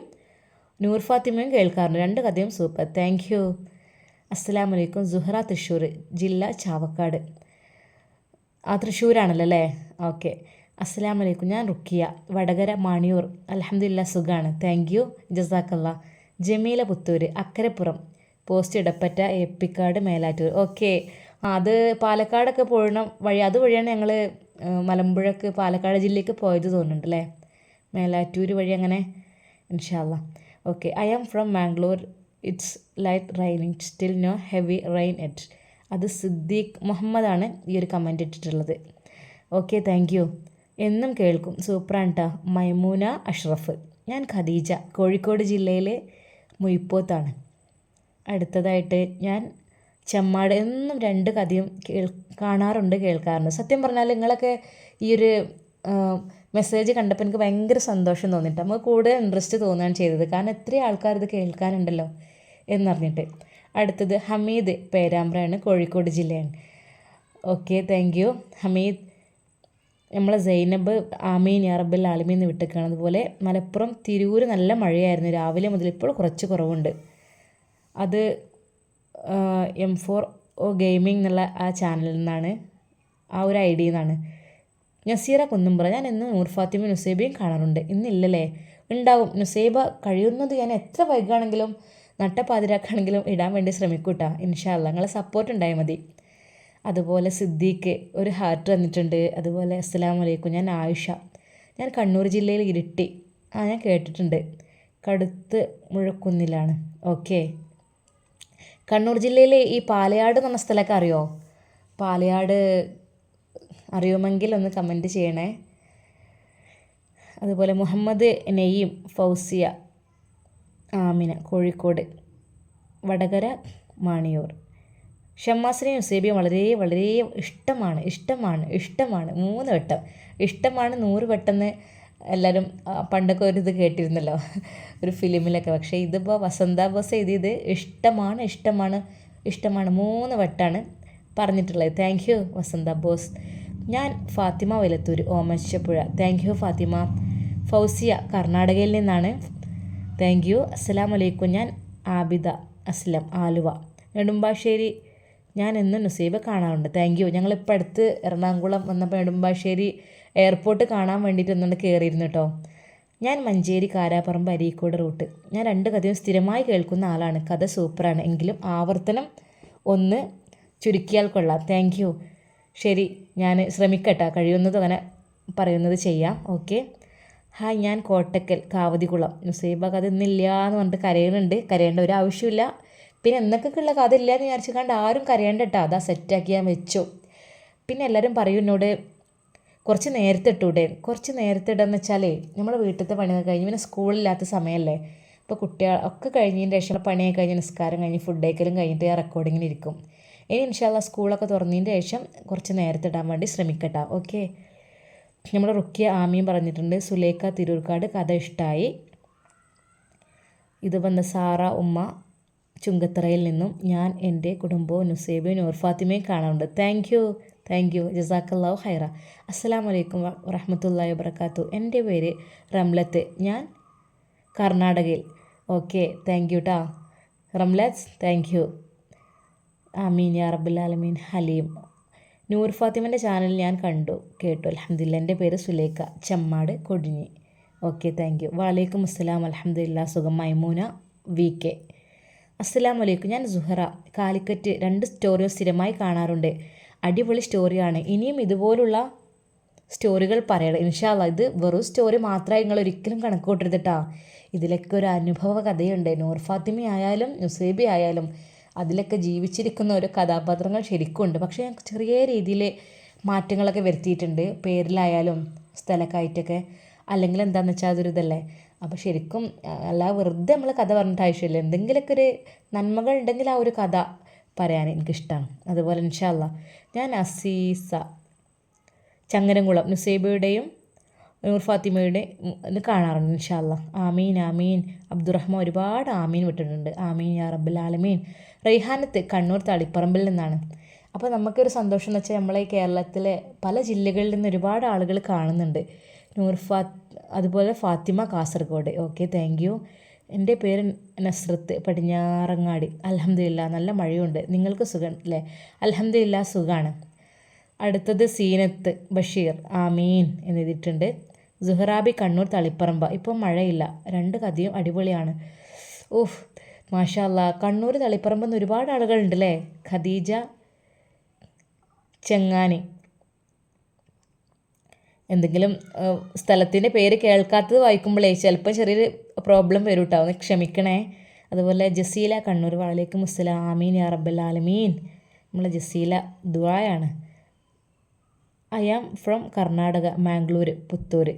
S1: നൂർ ഫാത്തിമയും കേൾക്കാറുണ്ട്, 2 കഥയും സൂപ്പർ. Thank you. അസ്സലാമു അലൈക്കും, സുഹ്റ തൃശ്ശൂർ ജില്ല ചാവക്കാട്, തൃശ്ശൂരാണല്ലോ അല്ലേ. ഓക്കെ. അസ്സലാമു അലൈക്കും, ഞാൻ റുക്കിയ, വടകര മാണിയൂർ, അൽഹംദുലില്ലാ സുഖമാണ്. താങ്ക് യു ജസാക്കല്ലാ. ജമീല പുത്തൂർ, അക്കരപ്പുറം പോസ്റ്റ് ഇടപ്പറ്റ, എപ്പിക്കാട്, മേലാറ്റൂർ. ഓക്കെ. അത് പാലക്കാടൊക്കെ പോകണ വഴി, അതുവഴിയാണ് ഞങ്ങൾ മലമ്പുഴക്ക് പാലക്കാട് ജില്ലയ്ക്ക് പോയത് തോന്നുന്നുണ്ട് അല്ലേ, മേലാറ്റൂർ വഴി അങ്ങനെ. ഇൻഷാ അല്ലാ. Okay. I am from Mangalore, it's light raining, still no heavy rain yet. അത് സിദ്ദീഖ് മുഹമ്മദാണ് ഈ ഒരു കമൻറ്റ് ഇട്ടിട്ടുള്ളത്. Okay, thank you. എന്നും കേൾക്കും, സൂപ്പറാണ് ട്ടാ. മൈമൂന അഷ്റഫ്, ഞാൻ ഖദീജ, കോഴിക്കോട് ജില്ലയിലെ മുയിപ്പോത്താണ്. അടുത്തതായിട്ട് ഞാൻ ചെമ്മാട്, എന്നും 2 കഥയും കാണാറുണ്ട്, കേൾക്കാറുണ്ട്. സത്യം പറഞ്ഞാൽ നിങ്ങളൊക്കെ ഈ ഒരു മെസ്സേജ് കണ്ടപ്പോൾ എനിക്ക് ഭയങ്കര സന്തോഷം തോന്നിയിട്ട്, നമുക്ക് കൂടുതൽ ഇൻട്രസ്റ്റ് തോന്നുകയാണ് ചെയ്തത്, കാരണം എത്രയും ആൾക്കാർ ഇത് കേൾക്കാനുണ്ടല്ലോ എന്നറിഞ്ഞിട്ട്. അടുത്തത് ഹമീദ്, പേരാമ്പ്രയാണ്, കോഴിക്കോട് ജില്ലയാണ്. Okay, thank you Hameed. നമ്മളെ സൈനബ്, ആമീൻ യാ റബ്ബിൽ ആലമീൻ എന്ന് വിട്ടേക്കാണ്. അതുപോലെ മലപ്പുറം തിരൂർ നല്ല മഴയായിരുന്നു രാവിലെ മുതൽ, ഇപ്പോൾ കുറച്ച് കുറവുണ്ട്. അത് M4O ഗെയിമിംഗ് എന്നുള്ള ആ ചാനലിൽ നിന്നാണ്, ആ ഒരു ഐഡിയിൽ നിന്നാണ്. നസീറ കുന്നുംപുറ, ഞാൻ ഇന്ന് നൂർ ഫാത്തിമ നുസൈബയും കാണാറുണ്ട്, ഇന്നില്ലല്ലേ. ഉണ്ടാവും നുസൈബ, കഴിയുന്നത് ഞാൻ എത്ര വൈകാണെങ്കിലും നട്ടപ്പാതിരാക്കാണെങ്കിലും ഇടാൻ വേണ്ടി ശ്രമിക്കൂട്ടാ, ഇൻഷാ അല്ലാ. നിങ്ങളെ സപ്പോർട്ട് ഉണ്ടായാൽ മതി. അതുപോലെ സിദ്ദീഖ് ഒരു ഹാർട്ട് തന്നിട്ടുണ്ട്. അതുപോലെ അസ്സലാമു അലൈക്കും, ഞാൻ ആയിഷ, ഞാൻ കണ്ണൂർ ജില്ലയിൽ ഇരിട്ടി, ഞാൻ കേട്ടിട്ടുണ്ട്, കടുത്ത് മുഴക്കുന്നിലാണ്. ഓക്കെ. കണ്ണൂർ ജില്ലയിൽ ഈ പാലയാട് എന്ന സ്ഥലമൊക്കെ അറിയോ? പാലയാട് അറിയുമെങ്കിൽ ഒന്ന് കമൻറ്റ് ചെയ്യണേ. അതുപോലെ മുഹമ്മദ് നെയ്യും, ഫൗസിയ, ആമിന, കോഴിക്കോട്, വടകര മാണിയൂർ. ഷമ്മാസിനെയും നുസൈബയും വളരെ വളരെ ഇഷ്ടമാണ് 3 വട്ടം ഇഷ്ടമാണ്, 100 വട്ടമെന്ന് എല്ലാവരും പണ്ടൊക്കെ ഒരു ഇത് കേട്ടിരുന്നല്ലോ ഒരു ഫിലിമിലൊക്കെ. പക്ഷേ ഇതിപ്പോൾ വസന്ത ബോസ് എഴുതിയത് ഇഷ്ടമാണ് 3 വട്ടമാണ് പറഞ്ഞിട്ടുള്ളത്. Thank you Vasantha Bose. ഞാൻ ഫാത്തിമ വലത്തൂർ, ഓമശ്ശപ്പുഴ. Thank you Fathima. ഫൗസിയ കർണാടകയിൽ നിന്നാണ്. Thank you. അസ്സലാമു അലൈക്കും, ഞാൻ ആബിദ അസ്ലം, ആലുവ, നെടുമ്പാശ്ശേരി ഞാൻ എന്നും നുസൈബ കാണാറുണ്ട്. Thank U. ഞങ്ങളിപ്പോൾ അടുത്ത് എറണാകുളം വന്നപ്പോൾ നെടുമ്പാശ്ശേരി എയർപോർട്ട് കാണാൻ വേണ്ടിയിട്ട് ഒന്നുകൊണ്ട് കയറിയിരുന്നു കേട്ടോ. ഞാൻ മഞ്ചേരി, കാരാപ്പറമ്പ്, അരീക്കോട് റൂട്ട്. ഞാൻ 2 കഥയും സ്ഥിരമായി കേൾക്കുന്ന ആളാണ്. കഥ സൂപ്പറാണ്, എങ്കിലും ആവർത്തനം ഒന്ന് ചുരുക്കിയാൽ കൊള്ളാം. Thank you. ശരി, ഞാൻ ശ്രമിക്കട്ടെ, കഴിയുന്നത് അങ്ങനെ പറയുന്നത് ചെയ്യാം. ഓക്കെ. ഹായ്, ഞാൻ കോട്ടക്കൽ കാവതികുളം. നുസൈബ കഥ ഇന്നില്ല എന്ന് പറഞ്ഞിട്ട് കരയുന്നുണ്ട്. കരയേണ്ട ഒരു ആവശ്യമില്ല. പിന്നെ എന്നൊക്കെയുള്ള കഥ ഇല്ല എന്ന് വിചാരിച്ചു കണ്ട് ആരും കരയേണ്ട കേട്ടോ. അതാ സെറ്റാക്കി ഞാൻ വെച്ചു. പിന്നെ എല്ലാവരും പറയും എന്നോട് കുറച്ച് നേരത്തെ ഇട്ടൂടെ. കുറച്ച് നേരത്തെ ഇടാന്ന് വെച്ചാലേ നമ്മുടെ വീട്ടിലത്തെ പണിയൊക്കെ കഴിഞ്ഞ് പിന്നെ സ്കൂളില്ലാത്ത സമയമല്ലേ. ഇപ്പോൾ കുട്ടികൾ ഒക്കെ കഴിഞ്ഞതിന് ശേഷം പണിയൊക്കെ കഴിഞ്ഞ് നിസ്കാരം കഴിഞ്ഞ് ഫുഡ് കഴിക്കലും കഴിഞ്ഞിട്ട് റെക്കോർഡിങ്ങിന് ഇരിക്കും. ഇനി ഇൻഷാല്ലാ സ്കൂളൊക്കെ തുറന്നതിന് ശേഷം കുറച്ച് നേരത്തെ ഇടാൻ വേണ്ടി ശ്രമിക്കട്ടെ. ഓക്കെ. നമ്മൾ റുക്കിയ ആമിയും പറഞ്ഞിട്ടുണ്ട്. സുലേഖ തിരൂർക്കാട് കഥ ഇഷ്ടമായി. ഇത് വന്ന സാറ ഉമ്മ ചുങ്കത്തറയിൽ നിന്നും ഞാൻ എൻ്റെ കുടുംബവും നുസൈബയും നൂർ ഫാത്തിമയും കാണാറുണ്ട്. താങ്ക് യു ജസാക്കല്ലാഹു ഹൈറ. അസ്സലാമു അലൈക്കും വറഹ്മത്തുള്ളാഹി വബറകാത്തു. എൻ്റെ പേര് റംലത്ത്, ഞാൻ കർണാടകയിൽ. ഓക്കെ, താങ്ക് യു ട്ടാ റംലത്ത്, താങ്ക് യു. ആമീൻ യാ റബ്ബൽ ആലമീൻ. ഹലീം. നൂർ ഫാത്തിമൻ്റെ ചാനൽ ഞാൻ കേട്ടു അൽഹംദുലില്ലാ. എൻ്റെ പേര് Sulekha, Chemmad, Kodinhi. Okay, thank U. വലൈക്കും അസ്സലാം. അൽഹംദുലില്ലാ, സുഖം. മൈമൂന VK. അസ്സലാമു അലൈക്കും. ഞാൻ സുഹറ, കാലിക്കറ്റ്. 2 സ്റ്റോറിയും സ്ഥിരമായി കാണാറുണ്ട്. അടിപൊളി സ്റ്റോറിയാണ്. ഇനിയും ഇതുപോലുള്ള സ്റ്റോറികൾ പറയണം ഇൻഷാ അല്ലാ. ഇത് വെറും സ്റ്റോറി മാത്രമായി നിങ്ങൾ ഒരിക്കലും കണക്ക് കൂട്ടരുതിട്ടാ. ഇതിലൊക്കെ ഒരു അനുഭവ കഥയുണ്ട്. നൂർ ഫാത്തിമ ആയാലും നുസൈബ ആയാലും അതിലൊക്കെ ജീവിച്ചിരിക്കുന്ന ഓരോ കഥാപാത്രങ്ങൾ ശരിക്കുമുണ്ട്. പക്ഷേ ചെറിയ രീതിയിൽ മാറ്റങ്ങളൊക്കെ വരുത്തിയിട്ടുണ്ട്, പേരിലായാലും സ്ഥലക്കായിട്ടൊക്കെ. അല്ലെങ്കിൽ എന്താണെന്ന് വെച്ചാൽ അതൊരു ഇതല്ലേ. അപ്പോൾ ശരിക്കും അല്ല, വെറുതെ നമ്മൾ കഥ പറഞ്ഞിട്ട് ആവശ്യമില്ല. എന്തെങ്കിലുമൊക്കെ ഒരു നന്മകൾ ഉണ്ടെങ്കിൽ ആ ഒരു കഥ പറയാൻ എനിക്കിഷ്ടമാണ്. അതുപോലെ ഇൻഷാ അല്ലാ. ഞാൻ അസീസ, ചങ്ങരംകുളം. നുസൈബയുടെയും നൂർ ഫാത്തിമയുടെ ഇത് കാണാറുണ്ട് ഇൻഷാ അല്ലാ. ആമീൻ. അബ്ദുറഹ്മാൻ ഒരുപാട് ആമീൻ വിട്ടിട്ടുണ്ട്. ആമീൻ യാ റബ്ബൽ ആലമീൻ. റൈഹാനത്ത്, കണ്ണൂർ തളിപ്പറമ്പിൽ നിന്നാണ്. അപ്പോൾ നമുക്കൊരു സന്തോഷം എന്ന് വെച്ചാൽ നമ്മളെ ഈ കേരളത്തിലെ പല ജില്ലകളിൽ നിന്ന് ഒരുപാട് ആളുകൾ കാണുന്നുണ്ട്. അതുപോലെ Fathima, Kasaragod. Okay, thank you. എൻ്റെ പേര് നസ്രത്ത്, പടിഞ്ഞാറങ്ങാടി. അൽഹംദുലില്ലാ, നല്ല മഴയുണ്ട്. നിങ്ങൾക്ക് സുഖം അല്ലേ? അൽഹംദുലില്ലാ, സുഖമാണ്. അടുത്തത് സീനത്ത് ബഷീർ, ആമീൻ എന്നെഴുതിയിട്ടുണ്ട്. സുഹറാബി, കണ്ണൂർ തളിപ്പറമ്പ. ഇപ്പം മഴയില്ല. 2 കഥയും അടിപൊളിയാണ്. ഓഹ് മാഷാ അല്ലാ. കണ്ണൂർ തളിപ്പറമ്പെന്ന് ഒരുപാട് ആളുകളുണ്ട് അല്ലേ? ഖദീജ ചെങ്ങാനി. എന്തെങ്കിലും സ്ഥലത്തിൻ്റെ പേര് കേൾക്കാത്തത് വായിക്കുമ്പോഴേ ചിലപ്പോൾ ചെറിയൊരു പ്രോബ്ലം വരും കേട്ടോ, ഒന്ന് ക്ഷമിക്കണേ. അതുപോലെ ജസീല, കണ്ണൂർ. വലൈക്കും അസ്സലാം. ആമീൻ യാ റബ്ബൽ ആലമീൻ. നമ്മളെ ജസീല ദുആയാണ്. I am from Karnataka, Mangalore, Puthur.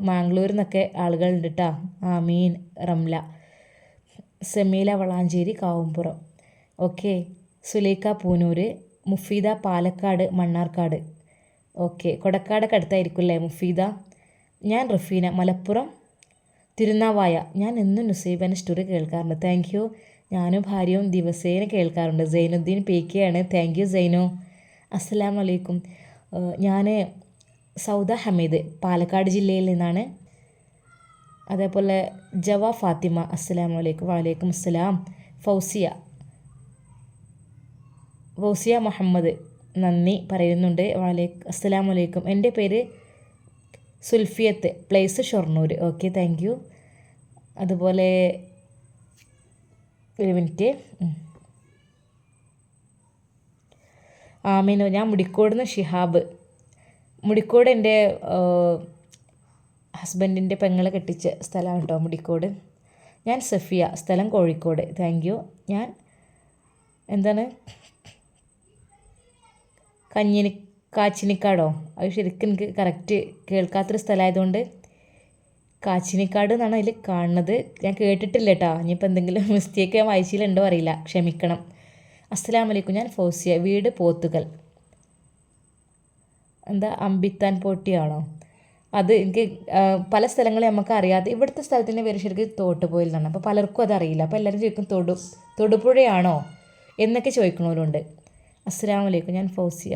S1: മാംഗ്ലൂരിൽ നിന്നൊക്കെ ആളുകളുണ്ട് കേട്ടോ. ആമീൻ. റംല. സെമീല, വളാഞ്ചേരി, കാവുംപുറം. ഓക്കെ. സുലൈഖ, പൂനൂർ. മുഫീദ, പാലക്കാട്, മണ്ണാർക്കാട്. ഓക്കെ, കൊടക്കാടൊക്കെ അടുത്തായിരിക്കും അല്ലേ മുഫീദ. ഞാൻ റഫീന, മലപ്പുറം തിരുനാവായ. ഞാൻ എന്നും നുസൈബൻ്റെ സ്റ്റോറി കേൾക്കാറുണ്ട്. Thank you. ഞാനും ഭാര്യയും ദിവസേന കേൾക്കാറുണ്ട്. സൈനുദ്ദീൻ PK ആണ്. Thank you Zainu. അസ്സലാമു അലൈക്കും. ഞാൻ സൗദ ഹമീദ്, പാലക്കാട് ജില്ലയിൽ നിന്നാണ്. അതേപോലെ ജവ ഫാത്തിമ. അസ്സലാമു അലൈക്കും. വലൈക്കും അസ്സലാം. ഫൗസിയ മുഹമ്മദ്, നന്ദി പറയുന്നുണ്ട്. അസ്സലാമു അലൈക്കും. എൻ്റെ പേര് Sulfiyath, place Shoranur. Okay, thank you. അതുപോലെ ഒരു മിനിറ്റ്. ആമീനോ. ഞാൻ മുടിക്കോട് നിന്ന് ഷിഹാബ്. മുടിക്കോട് എൻ്റെ ഹസ്ബൻഡിൻ്റെ പെങ്ങളെ കെട്ടിച്ച സ്ഥലമാണ് കേട്ടോ മുടിക്കോട്. ഞാൻ സഫിയ, സ്ഥലം കോഴിക്കോട്. Thank you. ഞാൻ കാച്ചിനിക്കാടോ? അത് ശരിക്കും എനിക്ക് കറക്റ്റ് കേൾക്കാത്തൊരു സ്ഥലമായതുകൊണ്ട് കാച്ചിനിക്കാട് എന്നാണ് അതിൽ കാണുന്നത്. ഞാൻ കേട്ടിട്ടില്ല കേട്ടോ. ഇനിയിപ്പോൾ എന്തെങ്കിലും മിസ്റ്റേക്ക് ഞാൻ വായിച്ചിട്ടുണ്ടോ അറിയില്ല, ക്ഷമിക്കണം. അസ്സലാമു അലൈക്കും. ഞാൻ ഫൗസിയ, വീട് പോത്തുകൽ. അമ്പിത്താൻ പോട്ടിയാണോ? അത് എനിക്ക് പല സ്ഥലങ്ങളും നമുക്ക് അറിയാതെ. ഇവിടുത്തെ സ്ഥലത്തിൻ്റെ പേര് ശരിക്കും തോട്ടുപോയിൽ നിന്നാണ്. അപ്പോൾ പലർക്കും അതറിയില്ല. അപ്പോൾ എല്ലാവരും ചോദിക്കും തൊടുപുഴയാണോ എന്നൊക്കെ ചോദിക്കണവരുണ്ട്. അസ്സലാമു അലൈക്കും. ഞാൻ Fousiya.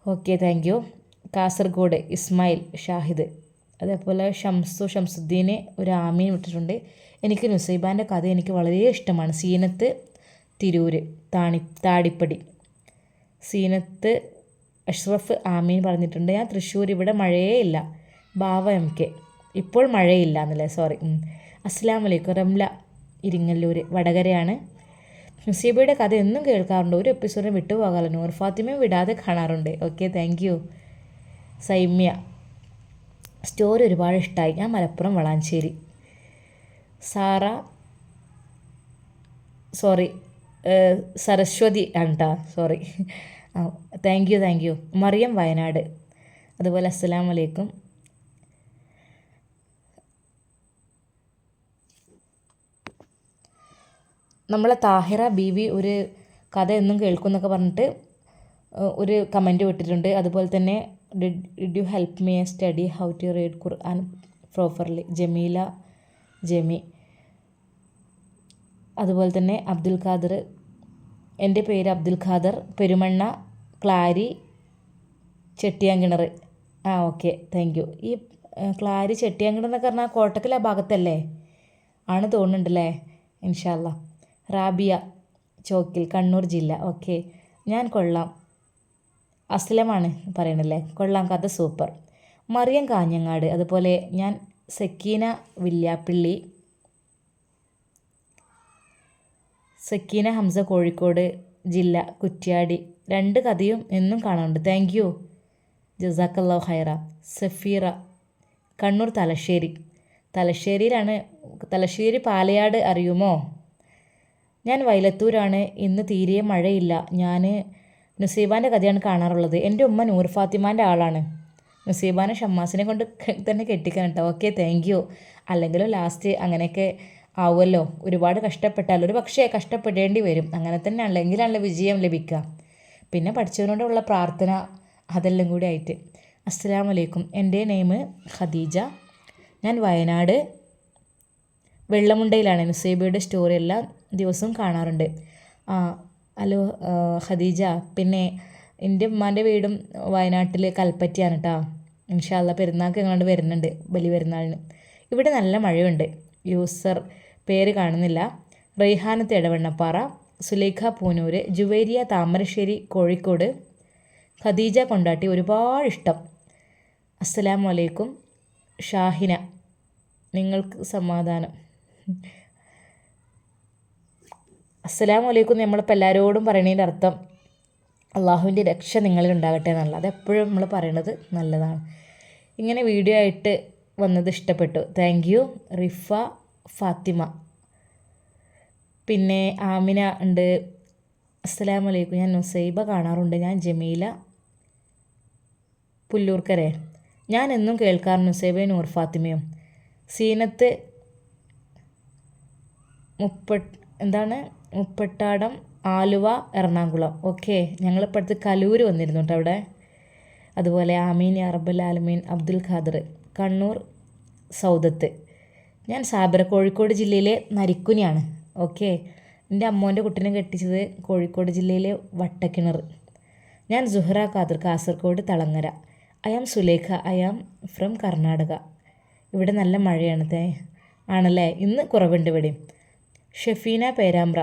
S1: Okay, thank U. Kasaragod Ismail Shahid. അതേപോലെ ഷംസുദ്ദീന് ഒരു ആമീൻ വിട്ടിട്ടുണ്ട്. എനിക്ക് നുസൈബാൻ്റെ കഥ എനിക്ക് വളരെ ഇഷ്ടമാണ്. സീനത്ത് തിരൂര് താടിപ്പടി. സീനത്ത് അഷ്റഫ് ആമീൻ പറഞ്ഞിട്ടുണ്ട്, ഞാൻ തൃശ്ശൂർ, ഇവിടെ മഴയേ ഇല്ല. ബാവ എം കെ, ഇപ്പോൾ മഴയില്ല എന്നല്ലേ, സോറി. അസ്സലാമു അലൈക്കും. റംല ഇരിങ്ങല്ലൂർ വടകരയാണ്. മുസീബയുടെ കഥ എന്നും കേൾക്കാറുണ്ട്, ഒരു എപ്പിസോഡിന് വിട്ടുപോകാമല്ലോ. നൂർ ഫാത്തിമയും വിടാതെ കാണാറുണ്ട്. Okay, thank you. Saimya, story ഒരുപാട് ഇഷ്ടമായി, ഞാൻ മലപ്പുറം വളാഞ്ചേരി. സാറ, സോറി സരസ്വതി ആണ് കേട്ടോ, sorry. Thank you. Mariyam Wayanad. അതുപോലെ അസ്സലാമു അലൈക്കും. നമ്മളെ താഹിറ ബീവി ഒരു കഥ എന്നും കേൾക്കുമെന്നൊക്കെ പറഞ്ഞിട്ട് ഒരു കമൻറ്റ് വിട്ടിട്ടുണ്ട്. അതുപോലെ തന്നെ did you help me study how to read Quran properly, Jami. അതുപോലെ തന്നെ അബ്ദുൽ ഖാദർ, എൻ്റെ പേര് Abdul Khader, Perumanna Klari Chettiyankinar. Okay, thank you. ഈ ക്ലാരി ചെട്ടിയാങ്കിണർ എന്നൊക്കെ പറഞ്ഞാൽ കോട്ടക്കൽ ആ ഭാഗത്തല്ലേ ആണ് തോന്നുന്നുണ്ടല്ലേ. ഇൻഷാ അല്ലാ. റാബിയ ചോക്കിൽ, കണ്ണൂർ ജില്ല. ഓക്കെ, ഞാൻ കൊള്ളാം. അസ്ലമാണ് പറയണല്ലേ, കൊള്ളാം, കഥ സൂപ്പർ. മറിയം കാഞ്ഞങ്ങാട്. അതുപോലെ ഞാൻ സക്കീന വില്യാപ്പിള്ളി. സക്കീന ഹംസ കോഴിക്കോട് ജില്ല കുറ്റ്യാടി. 2 കഥയും എന്നും കാണാറുണ്ട്. താങ്ക് യു, ജസാക്കല്ലാഹു ഹൈറ. സഫീറ കണ്ണൂർ തലശ്ശേരി പാലയാട് അറിയുമോ? ഞാൻ വൈലത്തൂരാണ്. ഇന്ന് തീരെ മഴയില്ല. ഞാൻ നുസൈബാൻ്റെ കഥയാണ് കാണാറുള്ളത്. എൻ്റെ ഉമ്മ നൂർ ഫാത്തിമാൻ്റെ ആളാണ്. നുസൈബാനെ ഷമ്മാസിനെ കൊണ്ട് തന്നെ കെട്ടിക്കാൻ കേട്ടോ. Okay, thank U. അല്ലെങ്കിലും ലാസ്റ്റ് അങ്ങനെയൊക്കെ ആവുമല്ലോ, ഒരുപാട് കഷ്ടപ്പെട്ടാൽ ഒരു പക്ഷേ കഷ്ടപ്പെടേണ്ടി വരും. അങ്ങനെ തന്നെ അല്ലെങ്കിലാണല്ലോ വിജയം ലഭിക്കുക. പിന്നെ പഠിച്ചവനോടുള്ള പ്രാർത്ഥന, അതെല്ലാം കൂടി ആയിട്ട്. അസ്സലാമു അലൈക്കും. എൻ്റെ നെയിം ഖദീജ, ഞാൻ വയനാട് വെള്ളമുണ്ടയിലാണ്. നുസൈബയുടെ സ്റ്റോറി എല്ലാ ദിവസവും കാണാറുണ്ട്. ഹലോ ഖദീജ. പിന്നെ എൻ്റെ ഉമ്മാൻ്റെ വീടും വയനാട്ടിൽ കൽപ്പറ്റയാണ് കേട്ടോ. ഇൻഷാ അല്ലാ പെരുന്നാൾക്ക് ഞങ്ങളോട് വരുന്നുണ്ട്, ബലി പെരുന്നാളിന്. ഇവിടെ നല്ല മഴയുണ്ട്. യൂസർ പേര് കാണുന്നില്ല. റെയ്ഹാനത്ത് എടവണ്ണപ്പാറ, സുലൈഖ പൂനൂർ, ജുവേരിയ താമരശ്ശേരി കോഴിക്കോട്, ഖദീജ കൊണ്ടാട്ടി, ഒരുപാട് ഇഷ്ടം. അസ്സലാമു അലൈക്കും. ഷാഹിന, നിങ്ങൾക്ക് സമാധാനം. അസ്സലാമു അലൈക്കും നമ്മളിപ്പോൾ എല്ലാവരോടും പറയണതിൻ്റെ അർത്ഥം അള്ളാഹുവിൻ്റെ രക്ഷ നിങ്ങളിൽ ഉണ്ടാകട്ടെ എന്നല്ല. അതെപ്പോഴും നമ്മൾ പറയണത് നല്ലതാണ്. ഇങ്ങനെ വീഡിയോ ആയിട്ട് വന്നത് ഇഷ്ടപ്പെട്ടു. Thank you. റിഫ ഫാത്തിമ, പിന്നെ ആമിന ഉണ്ട്. അസ്സലാമു അലൈക്കും. ഞാൻ നുസൈബ കാണാറുണ്ട്. ഞാൻ ജമീല പുല്ലൂർക്കരെ. ഞാൻ എന്നും കേൾക്കാറുണ്ട് നുസൈബയും നൂർ ഫാത്തിമയും. സീനത്ത് മുപ്പട്ടാടം, ആലുവ, എറണാകുളം. ഓക്കെ, ഞങ്ങളിപ്പോൾ അടുത്ത് കലൂർ വന്നിരുന്നു കേട്ടോ അവിടെ. അതുപോലെ ആമീൻ യാ റബ്ബൽ ആലമീൻ. അബ്ദുൽ ഖാദർ കണ്ണൂർ സൗദത്ത്. ഞാൻ സാബിറ കോഴിക്കോട് ജില്ലയിലെ നരിക്കുനിയാണ്. ഓക്കെ, എൻ്റെ അമ്മോൻ്റെ കുട്ടീനെ കെട്ടിച്ചത് കോഴിക്കോട് ജില്ലയിലെ വട്ടക്കിണർ. ഞാൻ Suhara Khader Kasaragod Thalangara. I am Sulekha, I am from Karnataka. ഇവിടെ നല്ല മഴയാണ് ആണല്ലേ, ഇന്ന് കുറവുണ്ട് ഇവിടെയും. ഷെഫീന പേരാമ്പ്ര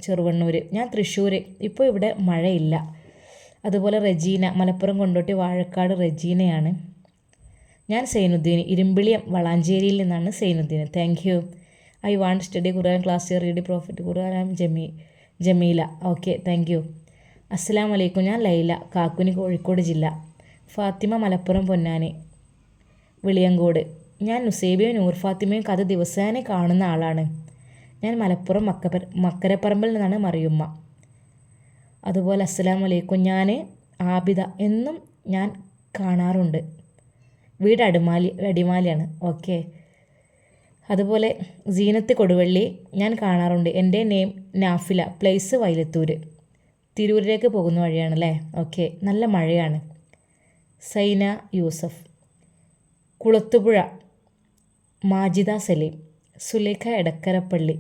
S1: ചെറുവണ്ണൂർ. ഞാൻ തൃശ്ശൂർ, ഇപ്പോൾ ഇവിടെ മഴയില്ല. അതുപോലെ റജീന മലപ്പുറം കൊണ്ടോട്ടി വാഴക്കാട് റജീനയാണ്. ഞാൻ സൈനുദ്ദീൻ ഇരുമ്പിളിയം വളാഞ്ചേരിയിൽ നിന്നാണ് Zainuddin. Thank you. I want study Quran class read profit Quran Jameela. Okay, thank you. അസ്സലാമു അലൈക്കും. ഞാൻ ലൈല കാക്കുനി കോഴിക്കോട് ജില്ല. ഫാത്തിമ മലപ്പുറം പൊന്നാനി വിളിയങ്കോട്. ഞാൻ നുസൈബയും നൂർ ഫാത്തിമയും കഥ ദിവസേന കാണുന്ന ആളാണ്. ഞാൻ മലപ്പുറം മക്കരപ്പറമ്പിൽ നിന്നാണ് മറിയുമ്മ. അതുപോലെ അസ്സലാമു അലൈക്കും. ഞാൻ ആബിദ, എന്നും ഞാൻ കാണാറുണ്ട്. വീട് അടിമാലിയാണ്. ഓക്കെ. അതുപോലെ സീനത്ത് കൊടുവള്ളി, ഞാൻ കാണാറുണ്ട്. എൻ്റെ നെയിം നാഫില, പ്ലേസ് വൈലത്തൂർ, തിരൂരിലേക്ക് പോകുന്ന വഴിയാണല്ലേ. ഓക്കെ, നല്ല മഴയാണ്. സൈന യൂസഫ് കുളത്തുപുഴ, മാജിദ സലീം, സുലേഖ എടക്കരപ്പള്ളി,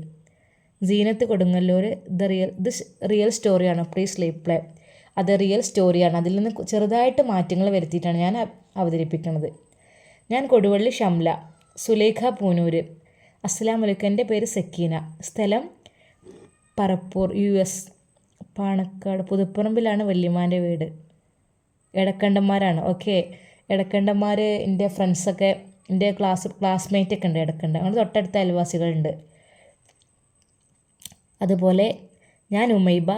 S1: സീനത്ത് കൊടുങ്ങല്ലൂർ. ദിസ് റിയൽ സ്റ്റോറിയാണ്, പ്ലീസ് ലീവ് പ്ലേ. അത് റിയൽ സ്റ്റോറിയാണ്, അതിൽ നിന്ന് ചെറുതായിട്ട് മാറ്റങ്ങൾ വരുത്തിയിട്ടാണ് ഞാൻ അവതരിപ്പിക്കുന്നത്. ഞാൻ കൊടുവള്ളി ഷംല. സുലേഖ പൂനൂർ. അസ്സലാമു അലൈക്കും. എൻ്റെ പേര് സക്കീന, സ്ഥലം പറപ്പൂർ US, പാണക്കാട് പുതുപ്പറമ്പിലാണ് വല്യമ്മാൻ്റെ വീട്. എടക്കണ്ടന്മാരാണ്. ഓക്കെ, എടക്കണ്ടന്മാർ എൻ്റെ ഫ്രണ്ട്സൊക്കെ, എൻ്റെ ക്ലാസ്മേറ്റൊക്കെ ഉണ്ട് എടക്കണ്ട. അങ്ങനെ തൊട്ടടുത്ത അയൽവാസികളുണ്ട്. അതുപോലെ ഞാൻ ഉമൈബ,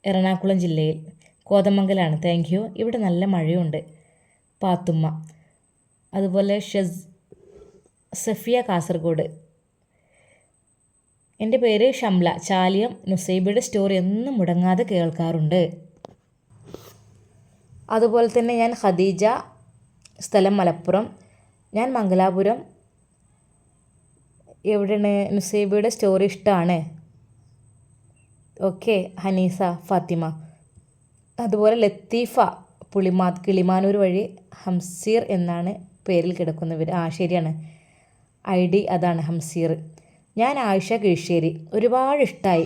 S1: എറണാകുളം ജില്ലയിൽ കോതമംഗലാണ്. Thank you. ഇവിടെ നല്ല മഴയുണ്ട്. പാത്തുമ്മ. അതുപോലെ സഫിയ, കാസർഗോഡ്. എൻ്റെ പേര് ഷംല, ചാലിയം. നുസൈബയുടെ സ്റ്റോറി എന്നും മുടങ്ങാതെ കേൾക്കാറുണ്ട്. അതുപോലെ തന്നെ ഞാൻ ഖദീജ, സ്ഥലം മലപ്പുറം. ഞാൻ മംഗലാപുരം. എവിടെയാണ്? നുസൈബയുടെ സ്റ്റോറി ഇഷ്ടമാണ്. ഓക്കെ. ഹനീസ ഫാത്തിമ. അതുപോലെ ലത്തീഫ, കിളിമാനൂർ വഴി ഹംസീർ എന്നാണ് പേരിൽ കിടക്കുന്നവർ. ശരിയാണ്, ID അതാണ്, ഹംസീർ. ഞാൻ ആയിഷ, കീഴ്ശ്ശേരി. ഒരുപാട് ഇഷ്ടമായി.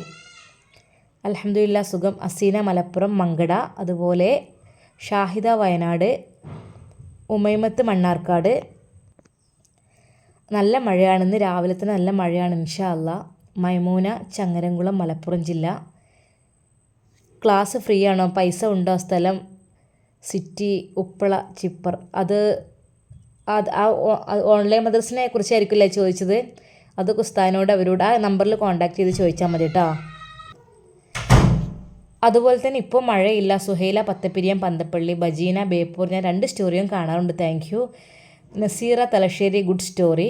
S1: അൽഹംദുലില്ലാ, സുഖം. അസീന, മലപ്പുറം മങ്കട. അതുപോലെ ഷാഹിദ, വയനാട്. ഉമൈമത്ത്, മണ്ണാർക്കാട്. നല്ല മഴയാണെന്ന്, രാവിലെ തന്നെ നല്ല മഴയാണ്. ഇൻഷാ അല്ലാ. മൈമൂന, ചങ്ങരംകുളം, മലപ്പുറം ജില്ല. ക്ലാസ് ഫ്രീ ആണോ? പൈസ ഉണ്ടോ? സ്ഥലം സിറ്റി, ഉപ്പള, ചിപ്പർ. അത് ഓൺലൈൻ മദ്രസിനെ കുറിച്ചായിരിക്കില്ലേ ചോദിച്ചത്? അത് ഉസ്താദിനോട് അവരോട് ആ നമ്പറിൽ കോൺടാക്ട് ചെയ്ത് ചോദിച്ചാൽ മതി കേട്ടോ. അതുപോലെ തന്നെ ഇപ്പോൾ മഴയില്ല. സുഹൈല, പത്തപ്പിരിയം, പന്തപ്പള്ളി. ബജീന, ബേപ്പൂർ. ഞാൻ 2 സ്റ്റോറിയും കാണാറുണ്ട്. Thank U. Naseera, Thalassery. Good story.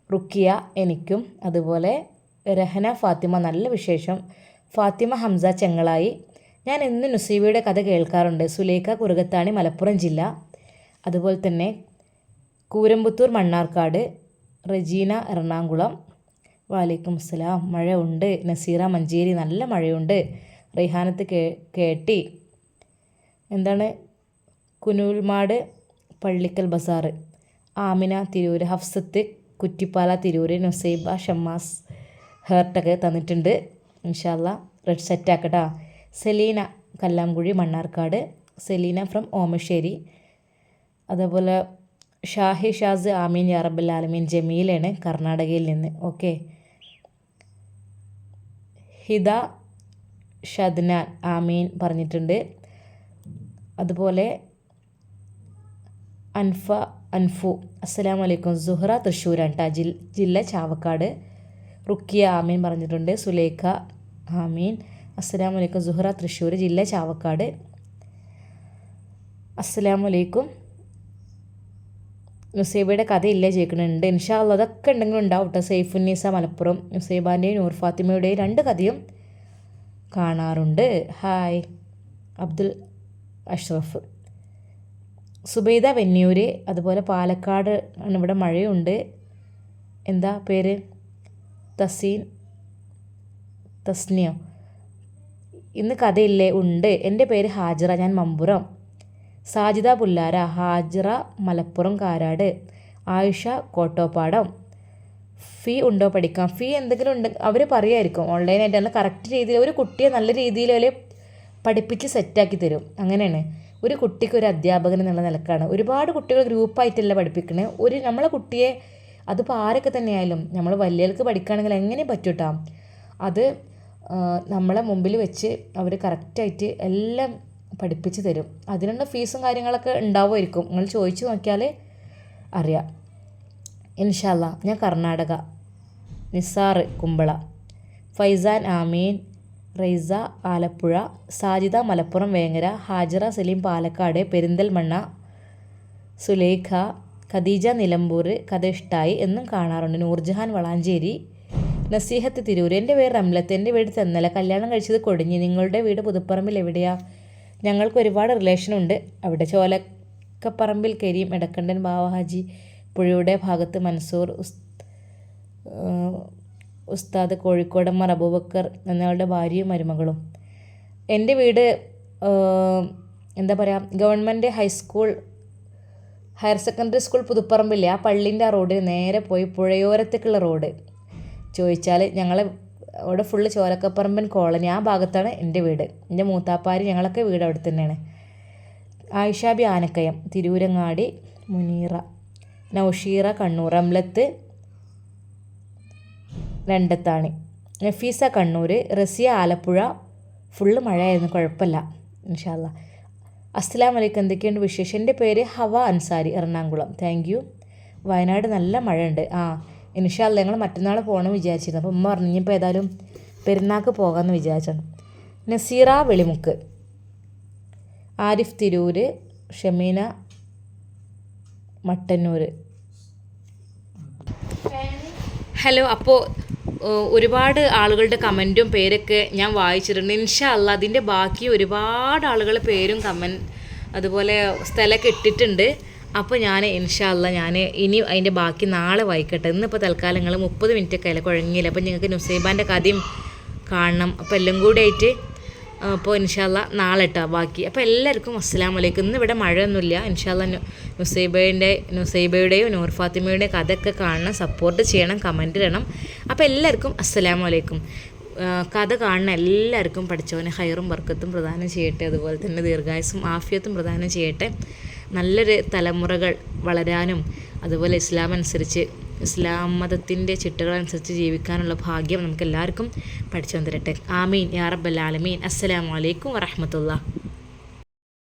S1: Ruqyah, എനിക്കും. അതുപോലെ രഹന ഫാത്തിമ, നല്ല വിശേഷം. ഫാത്തിമ ഹംസ, ചെങ്ങളായി. ഞാൻ ഇന്ന് നുസൈബയുടെ കഥ കേൾക്കാറുണ്ട്. സുലേഖ, കുറുകത്താണി, മലപ്പുറം ജില്ല. അതുപോലെ തന്നെ കൂരമ്പത്തൂർ, മണ്ണാർക്കാട്. റജീന, എറണാകുളം. വാലൈക്കും അസ്സലാം. മഴ ഉണ്ട്. നസീറ, മഞ്ചേരി. നല്ല മഴയുണ്ട്. റൈഹാനത്ത് കേട്ടി. എന്താണ്? കുനൂൽമാട്, പള്ളിക്കൽ ബസാർ. ആമിന, തിരൂർ. ഹഫ്സത്ത്, കുറ്റിപ്പാല, തിരൂർ. നുസൈബ, ഷമ്മാസ് ഹേർട്ടൊക്കെ തന്നിട്ടുണ്ട്. ഇൻഷാ അല്ലാ റെഡ് സെറ്റ് ആക്കട്ടാ. സെലീന, കല്ലാംകുഴി, മണ്ണാർക്കാട്. സെലീന ഫ്രം ഓമശ്ശേരി. അതേപോലെ ഷാഹി ഷാസ്, ആമീൻ യാ റബ്ബൽ ആലമീൻ. ജമീലാണ്, കർണാടകയിൽ നിന്ന്. ഓക്കെ. ഹിദ, ഷദ്നാൻ, ആമീൻ പറഞ്ഞിട്ടുണ്ട്. അതുപോലെ അൻഫു, അസ്സലാമു അലൈക്കും. സുഹറ, തൃശ്ശൂരാണ് കേട്ടോ, ജില്ല ചാവക്കാട്. റുക്കിയ, ആമീൻ പറഞ്ഞിട്ടുണ്ട്. സുലേഖ, ആമീൻ. അസ്സലാമു അലൈക്കും. സുഹറ, തൃശ്ശൂർ, ജില്ല ചാവക്കാട്. അസ്സലാമു അലൈക്കും. നുസൈബയുടെ കഥയില്ലേ ചോദിക്കുന്നുണ്ട്. ഇൻഷാ അല്ലാ അതൊക്കെ ഉണ്ടെങ്കിലും ഉണ്ടാവും കേട്ടോ. സൈഫുന്നീസ, മലപ്പുറം. നുസൈബാൻ്റെയും നൂർ ഫാത്തിമയുടെയും 2 കഥയും കാണാറുണ്ട്. ഹായ്. അബ്ദുൽ അഷ്റഫ്. സുബൈദ, വെന്നിയൂർ. അതുപോലെ പാലക്കാട് ആണ്. ഇവിടെ മഴയുണ്ട്. എന്താ പേര്? തസ്നിയോ. ഇന്ന് കഥയില്ലേ? ഉണ്ട്. എൻ്റെ പേര് ഹാജറ, ഞാൻ മമ്പുറം. സാജിദ, പുല്ലാര. ഹാജറ, മലപ്പുറം കാരാട്. ആയിഷ, കോട്ടോപ്പാടം. ഫീ ഉണ്ടോ പഠിക്കാം? ഫീ എന്തെങ്കിലും ഉണ്ട് അവർ പറയുമായിരിക്കും. ഓൺലൈനായിട്ട് നല്ല കറക്റ്റ് രീതിയിൽ ഒരു കുട്ടിയെ നല്ല രീതിയിൽ അവർ പഠിപ്പിച്ച് സെറ്റാക്കി തരും. അങ്ങനെയാണ്. ഒരു കുട്ടിക്ക് ഒരു അധ്യാപകൻ എന്നുള്ള നിലക്കാണ്. ഒരുപാട് കുട്ടികൾ ഗ്രൂപ്പായിട്ടല്ല പഠിപ്പിക്കുന്നത്. നമ്മളെ കുട്ടിയെ, അതിപ്പോൾ ആരൊക്കെ തന്നെയായാലും നമ്മൾ വലിയവർക്ക് പഠിക്കുകയാണെങ്കിൽ എങ്ങനെയും പറ്റൂട്ടാ. അത് നമ്മളെ മുമ്പിൽ വെച്ച് അവർ കറക്റ്റായിട്ട് എല്ലാം പഠിപ്പിച്ച് തരും. അതിനുള്ള ഫീസും കാര്യങ്ങളൊക്കെ ഉണ്ടാവുമായിരിക്കും. നിങ്ങൾ ചോദിച്ചു നോക്കിയാൽ അറിയാം. ഇൻഷാ അല്ലാ. ഞാൻ കർണാടക. നിസാർ, കുമ്പള. ഫൈസാൻ, ആമീൻ. റൈസ, ആലപ്പുഴ. സാജിദ, മലപ്പുറം വേങ്ങര. ഹാജറ സലീം, പാലക്കാട്. പെരിന്തൽമണ്ണ. സുലേഖ, ഖദീജ, നിലമ്പൂർ. കഥ ഇഷ്ടമായി, എന്നും കാണാറുണ്ട്. നൂർജഹാൻ, വളാഞ്ചേരി. നസീഹത്ത്, തിരൂർ. എൻ്റെ പേര് റംലത്ത്. എൻ്റെ വീട് തെന്നല. കല്യാണം കഴിച്ചത് കൊടിഞ്ഞി. നിങ്ങളുടെ വീട് പുതുപ്പറമ്പിൽ എവിടെയാ? ഞങ്ങൾക്ക് ഒരുപാട് റിലേഷനുണ്ട് അവിടെ. ചോലക്കപ്പറമ്പിൽ കരീം, എടക്കണ്ടൻ ബാവഹാജി, പുഴയുടെ ഭാഗത്ത് മൻസൂർ ഉസ്താദ്, കോഴിക്കോടമ്മർ അബൂബക്കർ എന്നയാളുടെ ഭാര്യയും മരുമകളും. എൻ്റെ വീട് എന്താ പറയുക, ഗവൺമെൻറ് ഹയർ സെക്കൻഡറി സ്കൂൾ പുതുപ്പറമ്പില്ലേ, ആ പള്ളീൻ്റെ ആ റോഡിൽ നേരെ പോയി പുഴയോരത്തേക്കുള്ള റോഡ് ചോദിച്ചാൽ ഞങ്ങൾ അവിടെ ഫുള്ള് ചോലക്കപ്പറമ്പൻ കോളനി, ആ ഭാഗത്താണ് എൻ്റെ വീട്. എൻ്റെ മൂത്താപ്പാര് ഞങ്ങളൊക്കെ വീട് അവിടെ തന്നെയാണ്. ആയിഷാബി, ആനക്കയം. തിരൂരങ്ങാടി. മുനീറ, നൗഷീറ, കണ്ണൂർ. റംലത്ത്, രണ്ടത്താണി. നഫീസ കണ്ണൂർ, റസിയ ആലപ്പുഴ. ഫുള്ള് മഴയായിരുന്നു, കുഴപ്പമില്ല ഇൻഷാ അല്ലാ. അസ്സലാമു അലൈക്കും, എന്തൊക്കെയുണ്ട് വിശേഷം? എൻ്റെ പേര് ഹവ അൻസാരി, എറണാകുളം. Thank you. വയനാട് നല്ല മഴയുണ്ട്. ഇൻഷാ അല്ലാ ഞങ്ങൾ മറ്റന്നാൾ പോകണമെന്ന് വിചാരിച്ചിരുന്നു. അപ്പോൾ ഉമ്മ പറഞ്ഞു ഇനിയിപ്പോൾ ഏതായാലും പെരുന്നാൾക്ക് പോകാമെന്ന് വിചാരിച്ചാണ്. നസീറ വെളിമുക്ക്, ആരിഫ് തിരൂർ, ഷമീന മട്ടന്നൂർ. ഹലോ. അപ്പോൾ ഒരുപാട് ആളുകളുടെ കമൻറ്റും പേരൊക്കെ ഞാൻ വായിച്ചിട്ടുണ്ട്. ഇൻഷാ അല്ലാ അതിൻ്റെ ബാക്കി ഒരുപാട് ആളുകളുടെ പേരും അതുപോലെ സ്ഥലമൊക്കെ ഇട്ടിട്ടുണ്ട്. അപ്പോൾ ഞാൻ ഇൻഷാ അല്ലാ ഇനി അതിൻ്റെ ബാക്കി നാളെ വായിക്കട്ടെ. ഇന്നിപ്പോൾ തൽക്കാലം നിങ്ങൾ 30 മിനിറ്റൊക്കെ ആയില്ല, കുഴങ്ങിയില്ല. അപ്പോൾ നിങ്ങൾക്ക് നുസൈബാൻ്റെ കഥയും കാണണം. അപ്പോൾ എല്ലാം കൂടി ആയിട്ട് അപ്പോൾ ഇൻഷാ അല്ലാ നാളെ ഇട്ടാ ബാക്കി. അപ്പോൾ എല്ലാവർക്കും അസ്സലാമു അലൈക്കും. ഇന്ന് ഇവിടെ മഴയൊന്നുമില്ല. ഇൻഷാ അല്ലാ നുസൈബയുടെയും നൂർ ഫാത്തിമയുടെയും കഥയൊക്കെ കാണണം, സപ്പോർട്ട് ചെയ്യണം, കമൻറ്റ് ഇടണം. അപ്പോൾ എല്ലാവർക്കും അസ്സലാമു അലൈക്കും. കഥ കാണുന്ന എല്ലാവർക്കും പഠിച്ചവന് ഹൈറും ബർക്കത്തും പ്രദാനം ചെയ്യട്ടെ. അതുപോലെ തന്നെ ദീർഘായുസ്സും ആഫിയത്തും പ്രദാനം ചെയ്യട്ടെ. നല്ലൊരു തലമുറകൾ വളരാനും അതുപോലെ ഇസ്ലാം മതത്തിൻ്റെ ചിട്ടകളനുസരിച്ച് ജീവിക്കാനുള്ള ഭാഗ്യം നമുക്ക് എല്ലാവർക്കും പഠിച്ചു തരട്ടെ. ആമീൻ യാ റബ്ബൽ ആലമീൻ. അസ്സലാമു അലൈക്കും വറഹ്മത്തുള്ളാഹി.